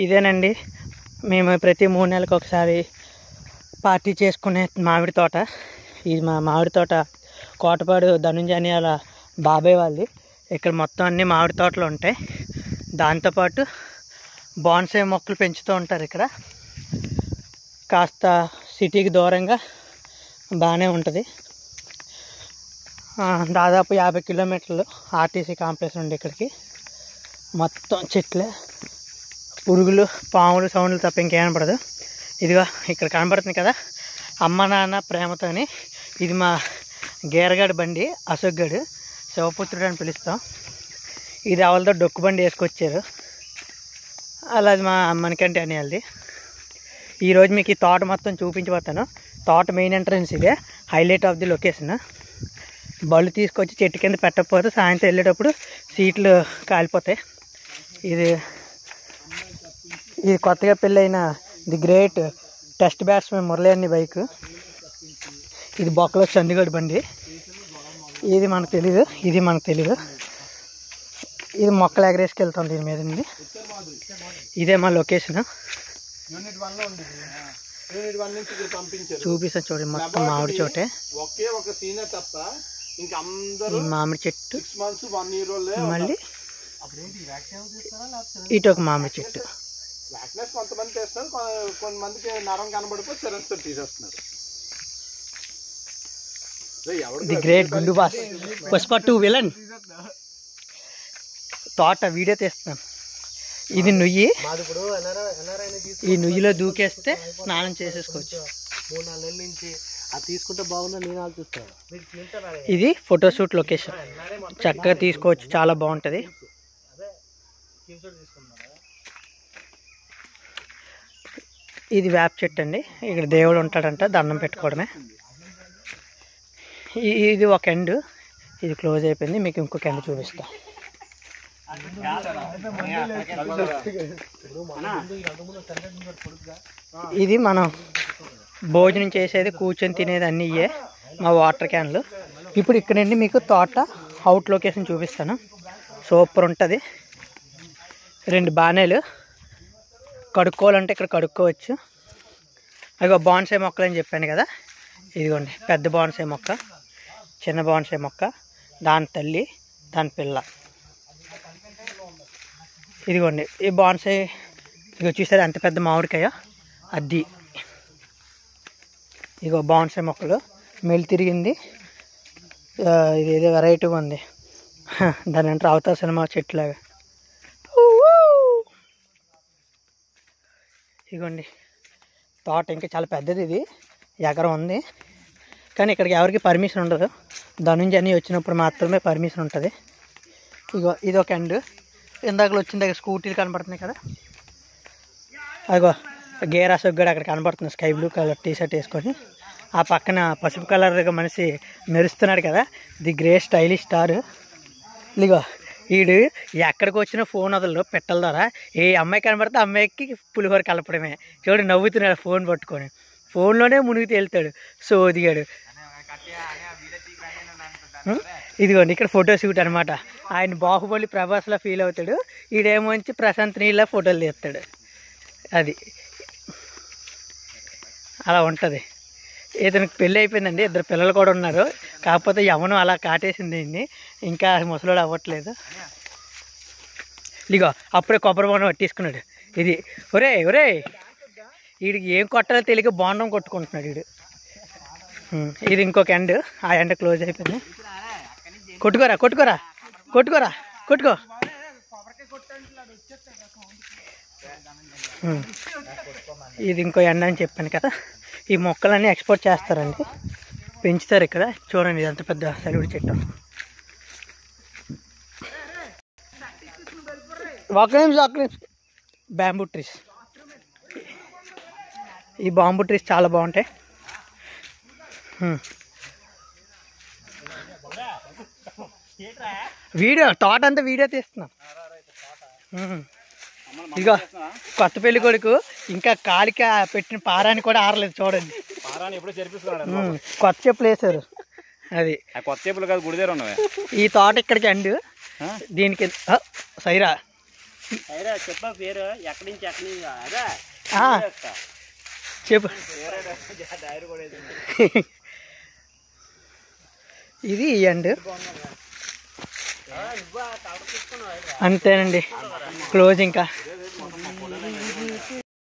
ఇదేనండి మేము ప్రతి 3 నెలలకు ఒకసారి పార్టీ చేసుకునే మామిడి తోట. ఇది మా మామిడి తోట కోటపాడు ధనుంజయ వాళ్ళ బాబాయ్ వాళ్ళది. ఇక్కడ మొత్తం అన్ని మామిడి తోటలు ఉంటాయి. దాంతోపాటు బాన్సాయి మొక్కలు పెంచుతూ ఉంటారు. ఇక్కడ కాస్త సిటీకి దూరంగా బాగానే ఉంటుంది. దాదాపు 50 కిలోమీటర్లు ఆర్టీసీ కాంప్లెక్స్ నుండి ఇక్కడికి. మొత్తం చెట్లే, పురుగులు, పాములు సౌండ్లు తప్ప ఇంకేం పడదు. ఇదిగో ఇక్కడ కనబడుతుంది కదా అమ్మ నాన్న ప్రేమతోని. ఇది మా గేరగాడి బండి, అశోక్ గడు, శివపుత్రుడు అని పిలుస్తాం. ఇది వాళ్ళతో డొక్కు బండి వేసుకొచ్చారు. అలాది మా మణికంఠ అని వాళ్ళది. ఈరోజు మీకు ఈ తోట మొత్తం చూపించబోతాను. తోట మెయిన్ ఎంట్రన్స్ ఇదే, హైలైట్ ఆఫ్ ది లొకేషన్. బళ్ళు తీసుకొచ్చి చెట్టు కింద పెట్టకపోతే సాయంత్రం వెళ్ళేటప్పుడు సీట్లు కాలిపోతాయి. ఇది కొత్తగా పెళ్ళైన the great test batsmen Murali అన్ని బైక్. ఇది బొక్కలో చండీగఢ్ బండి. ఇది మనకు తెలీదు, ఇది మనకు తెలీదు. ఇది మొక్కలు ఎగరేసుకెళ్తాం దీని మీద నుండి. ఇదే మా లొకేషన్. చూపిస్తాను చూడండి, మొత్తం మామిడి చోటే. ఈ మామిడి చెట్టు, మళ్ళీ ఇటు ఒక మామిడి చెట్టు. ది గ్రేట్ గుండు బాస్, పుష్ప 2 విలన్. తోట వీడియో తీస్తున్నాను. ఇది నుయ్యి. ఈ నుయ్యిలో దూకేస్తే స్నానం చేసేసుకోవచ్చు. 3-4 నెలల నుంచి అది తీసుకుంటే బాగుందని నేను ఆలోచిస్తాను. ఇది ఫోటోషూట్ లొకేషన్, చక్కగా తీసుకోవచ్చు, చాలా బాగుంటుంది. ఇది వేప చెట్టు అండి. ఇక్కడ దేవుడు ఉంటాడంట, దండం పెట్టుకోవడమే. ఇది ఒక ఎండ్, ఇది క్లోజ్ అయిపోయింది. మీకు ఇంకొక ఎండ్ చూపిస్తా. ఇది మనం భోజనం చేసేది, కూర్చొని తినేది అన్నీ ఇయే మా వాటర్ క్యాన్లు. ఇప్పుడు ఇక్కడ నుండి మీకు తోట అవుట్ లొకేషన్ చూపిస్తాను. సూపర్ ఉంటుంది. 2 బాణేలు. కడుక్కోవాలంటే ఇక్కడ కడుక్కోవచ్చు. అదిగో బాన్సాయి మొక్కలు అని చెప్పాను కదా, ఇదిగోండి పెద్ద బాన్సాయి మొక్క, చిన్న బాన్సాయి మొక్క, దాని తల్లి, దాని పిల్ల. ఇదిగోండి ఈ బాన్సాయి. ఇదిగో చూసారా ఎంత పెద్ద మామిడికాయ, అది. ఇగో బాన్సాయి మొక్కలు, మెల్లి తిరిగింది. ఇది ఏదో వెరైటీగా ఉంది. దాని అంటే అవతార సినిమా చెట్లాగా. ఇదిగోండి తోట ఇంకా చాలా పెద్దది. ఇది ఎకరం ఉంది, కానీ ఇక్కడికి ఎవరికి పర్మిషన్ ఉండదు. ధనుంజయ వచ్చినప్పుడు మాత్రమే పర్మిషన్ ఉంటుంది. ఇగో ఇది ఒక ఎండ్. ఇందాకలో వచ్చిన దగ్గర స్కూటీలు కనబడుతున్నాయి కదా, అదిగో గేర్ అశోక్ గడు అక్కడ కనబడుతుంది, స్కై బ్లూ కలర్ టీషర్ట్ వేసుకొని. ఆ పక్కన పసుపు కలర్ మనిషి మెరుస్తున్నాడు కదా, ది గ్రేట్ స్టైలిష్ స్టార్. ఇదిగో వీడు ఎక్కడికి వచ్చినా ఫోన్ వదలడు పెట్టల ద్వారా. ఏ అమ్మాయి కనబడితే అమ్మాయికి పులిహోర కలపడమే. చూడు నవ్వుతున్నాడు ఫోన్ పట్టుకొని, ఫోన్లోనే మునిగి తేలుతాడు సోదిగాడు. ఇదిగోండి ఇక్కడ ఫోటో షూట్ అనమాట. ఆయన బాహుబలి ప్రభాస్లా ఫీల్ అవుతాడు, ఈడేమో వచ్చి ప్రశాంత్ నీళ్ళ ఫోటోలు తీస్తాడు. అది అలా ఉంటుంది. ఇతనికి పెళ్ళి అయిపోయిందండి, 2 పిల్లలు కూడా ఉన్నారు. కాకపోతే యవనం అలా కాటేసింది దీన్ని, ఇంకా ముసలోడు అవ్వట్లేదు. ఇదిగో అప్పుడే కొబ్బరి బొండం పట్టేసుకున్నాడు. ఇది ఒరే వీడికి ఏం కొట్టాలో తెలియక బొండం కొట్టుకుంటున్నాడు వీడు. ఇది ఇంకొక ఎండ్, ఆ ఎండ్ క్లోజ్ అయిపోయింది. కొట్టుకో. ఇది ఇంకో ఎండ అని చెప్పాను కదా. ఈ మొక్కలన్నీ ఎక్స్పోర్ట్ చేస్తారండి, పెంచుతారు ఇక్కడ. చూడండి ఇది ఎంత పెద్ద సరిగుడి చెట్టు. ఒక నిమిషం. Bamboo trees. ఈ బాంబూ ట్రీస్ చాలా బాగుంటాయి. వీడియో తోట అంతా వీడియో తీస్తున్నాం. ఇదిగో కొత్త పెళ్లి కొడుకు ఇంకా కాలికి పెట్టిన పారాన్ని కూడా ఆరలేదు చూడండి. కొత్త చెప్పులు వేసారు. అది కొత్త చెప్పులు కాదు, గుడి దగ్గర ఉన్నవి. ఈ తోట ఇక్కడికి అండు. దీనికి సైరా చెప్పా పేరు ఎక్కడి నుంచి అదే చెప్పు. ఇది ఎండ్ అంతేనండి, క్లోజ్. ఇంకా